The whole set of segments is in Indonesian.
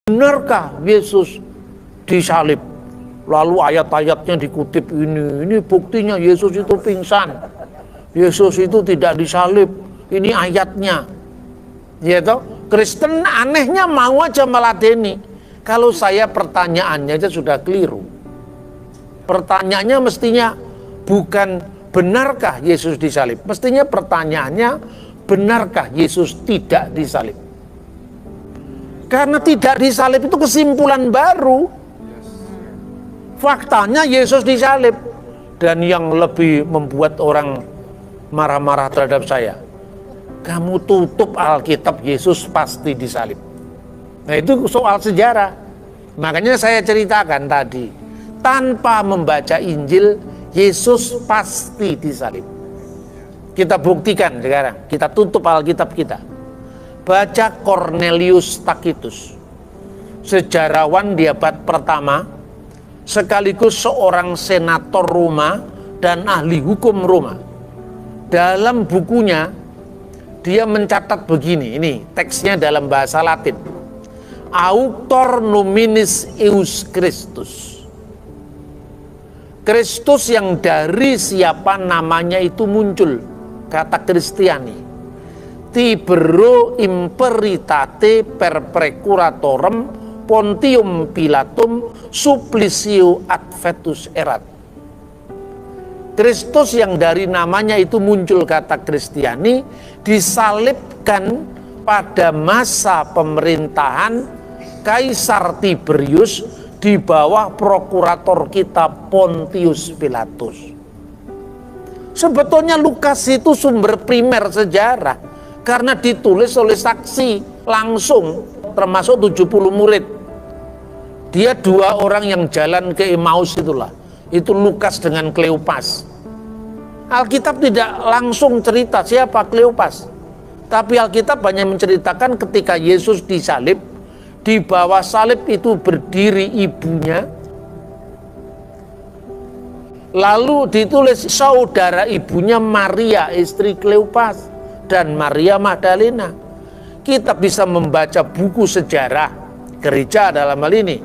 benarkah Yesus disalib? Lalu ayat-ayatnya dikutip ini buktinya Yesus itu pingsan. Yesus itu tidak disalib. Ini ayatnya. Ya toh? Kristen anehnya mau aja meladeni. Kalau saya pertanyaannya aja sudah keliru. Pertanyaannya mestinya bukan benarkah Yesus disalib. Mestinya pertanyaannya benarkah Yesus tidak disalib. Karena tidak disalib itu kesimpulan baru. Faktanya Yesus disalib. Dan yang lebih membuat orang marah-marah terhadap saya, kamu tutup Alkitab, Yesus pasti disalib. Nah itu soal sejarah. Makanya saya ceritakan tadi, tanpa membaca Injil, Yesus pasti disalib. Kita buktikan sekarang, kita tutup Alkitab kita. Baca Cornelius Tacitus, sejarawan di abad pertama, sekaligus seorang senator Roma dan ahli hukum Roma. Dalam bukunya, dia mencatat begini, ini teksnya dalam bahasa Latin. Auctor nominis eius Christus. Kristus yang dari siapa namanya itu muncul, kata Kristiani. Tibero imperitate per precuratorem Pontium Pilatum supplicio advetus erat. Kristus yang dari namanya itu muncul, kata Kristiani, disalibkan pada masa pemerintahan Kaisar Tiberius di bawah prokurator kita Pontius Pilatus. Sebetulnya Lukas itu sumber primer sejarah karena ditulis oleh saksi langsung, termasuk 70 murid. Dia dua orang yang jalan ke Emmaus itulah. Itu Lukas dengan Kleopas. Alkitab tidak langsung cerita siapa Kleopas. Tapi Alkitab hanya menceritakan ketika Yesus disalib, di bawah salib itu berdiri ibunya. Lalu ditulis saudara ibunya Maria, istri Kleopas, dan Maria Magdalena. Kita bisa membaca buku sejarah gereja dalam hal ini.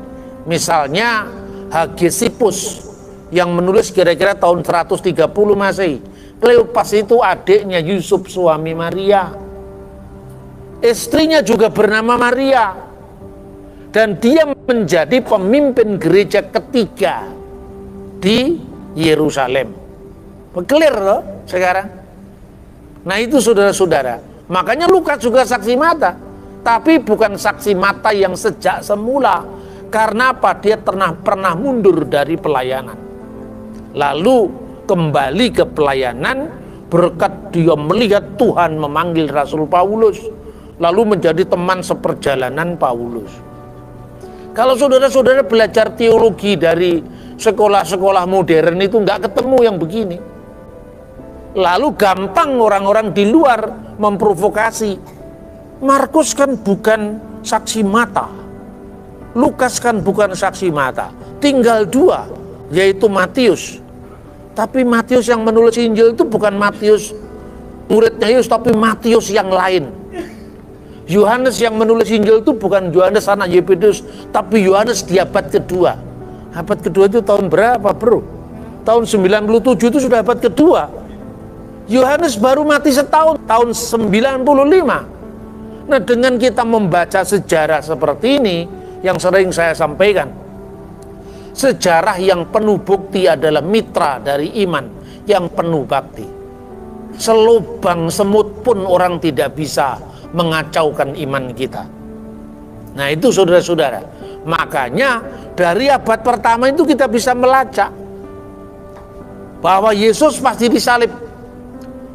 Misalnya Hagesippus yang menulis kira-kira tahun 130 Masehi. Kleopas itu adiknya Yusuf suami Maria. Istrinya juga bernama Maria. Dan dia menjadi pemimpin gereja ketiga di Yerusalem. Clear loh sekarang. Nah itu saudara-saudara. Makanya Lukas juga saksi mata. Tapi bukan saksi mata yang sejak semula. Karena apa? Dia pernah mundur dari pelayanan. Lalu kembali ke pelayanan berkat dia melihat Tuhan memanggil Rasul Paulus. Lalu menjadi teman seperjalanan Paulus. Kalau saudara-saudara belajar teologi dari sekolah-sekolah modern itu nggak ketemu yang begini. Lalu gampang orang-orang di luar memprovokasi. Markus kan bukan saksi mata. Lukas kan bukan saksi mata. Tinggal dua, yaitu Matius. Tapi Matius yang menulis Injil itu bukan Matius muridnya Yesus, tapi Matius yang lain. Yohanes yang menulis Injil itu bukan Yohanes anak Yebedeus, tapi Yohanes di abad kedua. Abad kedua itu tahun berapa bro? Tahun 97 itu sudah abad kedua. Yohanes baru mati setahun, tahun 95. Nah dengan kita membaca sejarah seperti ini, yang sering saya sampaikan, sejarah yang penuh bukti adalah mitra dari iman yang penuh bakti. Selubang semut pun orang tidak bisa mengacaukan iman kita. Nah itu saudara-saudara. Makanya dari abad pertama itu kita bisa melacak bahwa Yesus pasti disalib.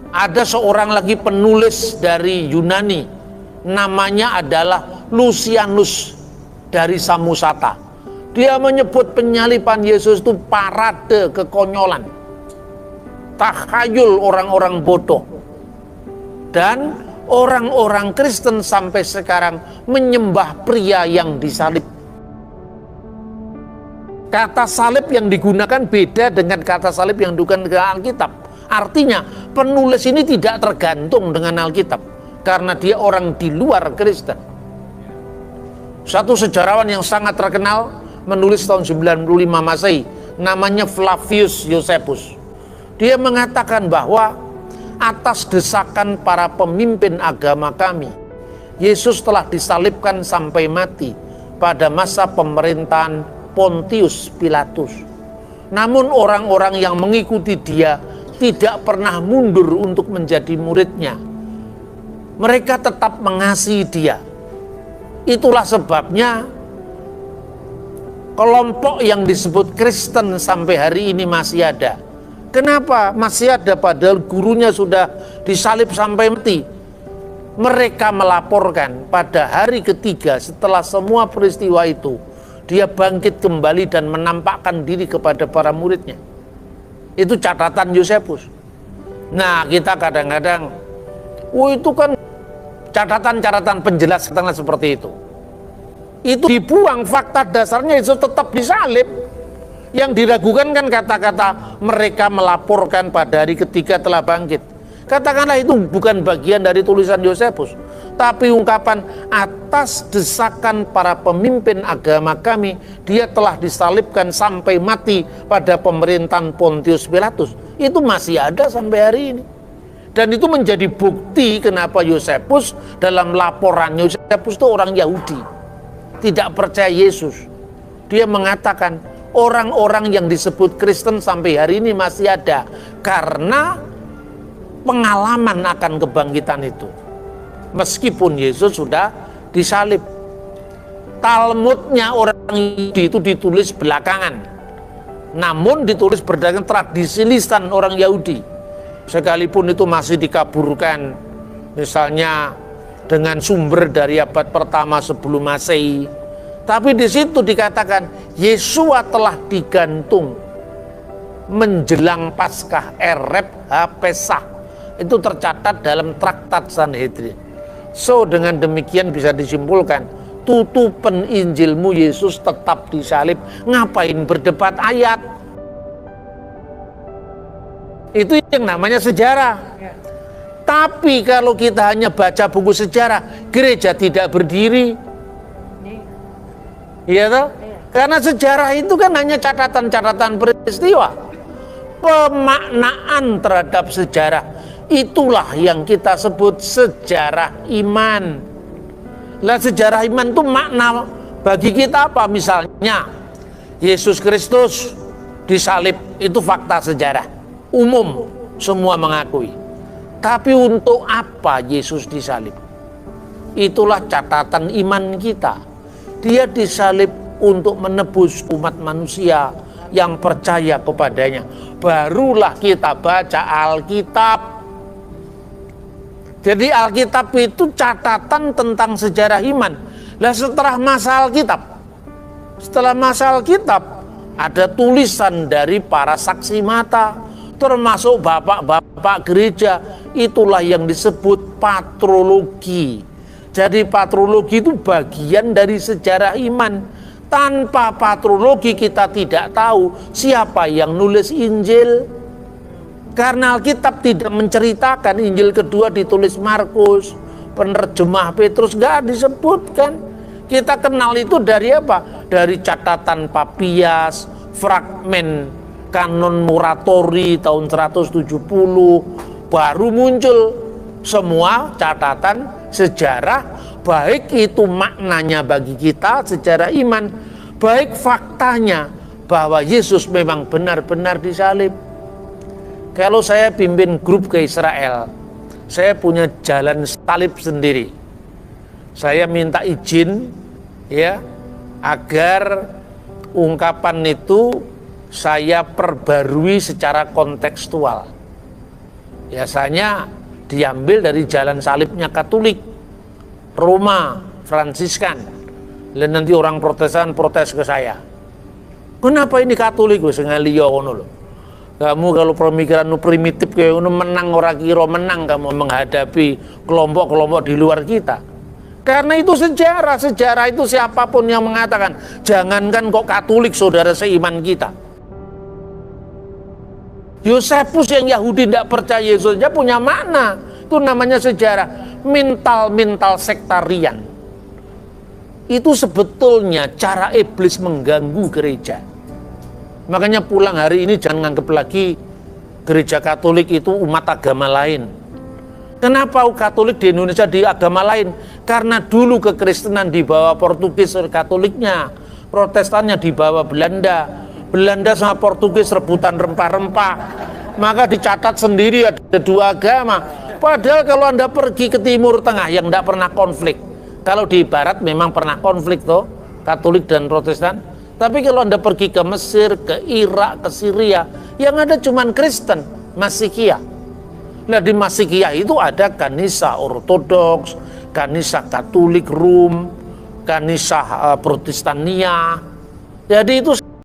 Ada seorang lagi penulis dari Yunani, namanya adalah Lucianus dari Samosata. Dia menyebut penyaliban Yesus itu parade kekonyolan, takhayul orang-orang bodoh. Dan orang-orang Kristen sampai sekarang menyembah pria yang disalib. Kata salib yang digunakan beda dengan kata salib yang digunakan ke Alkitab. Artinya penulis ini tidak tergantung dengan Alkitab karena dia orang di luar Kristen. Satu sejarawan yang sangat terkenal menulis tahun 95 Masehi, namanya Flavius Josephus. Dia mengatakan bahwa atas desakan para pemimpin agama kami, Yesus telah disalibkan sampai mati pada masa pemerintahan Pontius Pilatus. Namun orang-orang yang mengikuti dia tidak pernah mundur untuk menjadi muridnya. Mereka tetap mengasihi dia. Itulah sebabnya kelompok yang disebut Kristen sampai hari ini masih ada. Kenapa masih ada padahal gurunya sudah disalib sampai mati? Mereka melaporkan pada hari ketiga setelah semua peristiwa itu, dia bangkit kembali dan menampakkan diri kepada para muridnya. Itu catatan Josephus. Nah, kita kadang-kadang, itu kan catatan-catatan penjelas tentang seperti itu. Itu dibuang, fakta dasarnya itu tetap disalib. Yang diragukan kan kata-kata mereka melaporkan pada hari ketiga telah bangkit. Katakanlah itu bukan bagian dari tulisan Josephus, tapi ungkapan atas desakan para pemimpin agama kami, dia telah disalibkan sampai mati pada pemerintahan Pontius Pilatus. Itu masih ada sampai hari ini. Dan itu menjadi bukti kenapa Josephus dalam laporannya, Josephus itu orang Yahudi, tidak percaya Yesus. Dia mengatakan orang-orang yang disebut Kristen sampai hari ini masih ada karena pengalaman akan kebangkitan itu. Meskipun Yesus sudah disalib. Talmudnya orang Yahudi itu ditulis belakangan, namun ditulis berdasarkan tradisi lisan orang Yahudi. Sekalipun itu masih dikaburkan, misalnya dengan sumber dari abad pertama sebelum Masehi, tapi di situ dikatakan Yesua telah digantung menjelang Paskah, Ereb ha-Pesach. Itu tercatat dalam traktat Sanhedrin. So dengan demikian bisa disimpulkan, tutupan Injilmu Yesus tetap disalib. Ngapain berdebat ayat? Itu yang namanya sejarah. Tapi kalau kita hanya baca buku sejarah, gereja tidak berdiri. Iya toh? Karena sejarah itu kan hanya catatan-catatan peristiwa. Pemaknaan terhadap sejarah, itulah yang kita sebut sejarah iman. Lah sejarah iman itu makna bagi kita apa? Misalnya Yesus Kristus disalib, itu fakta sejarah umum, semua mengakui. Tapi untuk apa Yesus disalib? Itulah catatan iman kita. Dia disalib untuk menebus umat manusia yang percaya kepadanya. Barulah kita baca Alkitab. Jadi Alkitab itu catatan tentang sejarah iman. Lah setelah masa Alkitab ada tulisan dari para saksi mata, termasuk bapak-bapak gereja. Itulah yang disebut patrologi. Jadi patrologi itu bagian dari sejarah iman. Tanpa patrologi kita tidak tahu siapa yang nulis Injil. Karena Alkitab tidak menceritakan, Injil kedua ditulis Markus, penerjemah Petrus nggak disebutkan. Kita kenal itu dari apa? Dari catatan Papias, fragmen Kanon Muratori tahun 170, baru muncul semua catatan sejarah, baik itu maknanya bagi kita sejarah iman, baik faktanya bahwa Yesus memang benar-benar disalib. Kalau saya pimpin grup ke Israel, saya punya jalan salib sendiri. Saya minta izin ya agar ungkapan itu saya perbarui secara kontekstual. Biasanya diambil dari jalan salibnya Katolik, Roma, Fransiskan. Dan nanti orang Protestan protes ke saya. Kenapa ini Katolik wis ngaliyo ngono lho. Kamu kalau pemikiran primitif kayak ngono menang ora kira menang kamu menghadapi kelompok-kelompok di luar kita. Karena itu sejarah itu siapapun yang mengatakan, jangankan kok Katolik saudara seiman kita. Yosefus yang Yahudi tidak percaya Yesus saja punya makna. Itu namanya sejarah. Mental sektarian. itu sebetulnya cara iblis mengganggu gereja. Makanya pulang hari ini jangan nganggap lagi gereja Katolik itu umat agama lain. Kenapa Katolik di Indonesia di agama lain? Karena dulu kekristenan dibawa Portugis Katoliknya, Protestannya dibawa Belanda. Belanda sama Portugis rebutan rempah-rempah. Maka dicatat sendiri ada dua agama. Padahal kalau Anda pergi ke Timur Tengah yang tidak pernah konflik. Kalau di Barat memang pernah konflik toh, Katolik dan Protestan. Tapi kalau Anda pergi ke Mesir, ke Irak, ke Syria, yang ada cuman Kristen, Masikiyah. Nah di Masikiyah itu ada Kanisa Ortodoks, Kanisa Katolik Rum, Kanisa Protestania. Jadi itu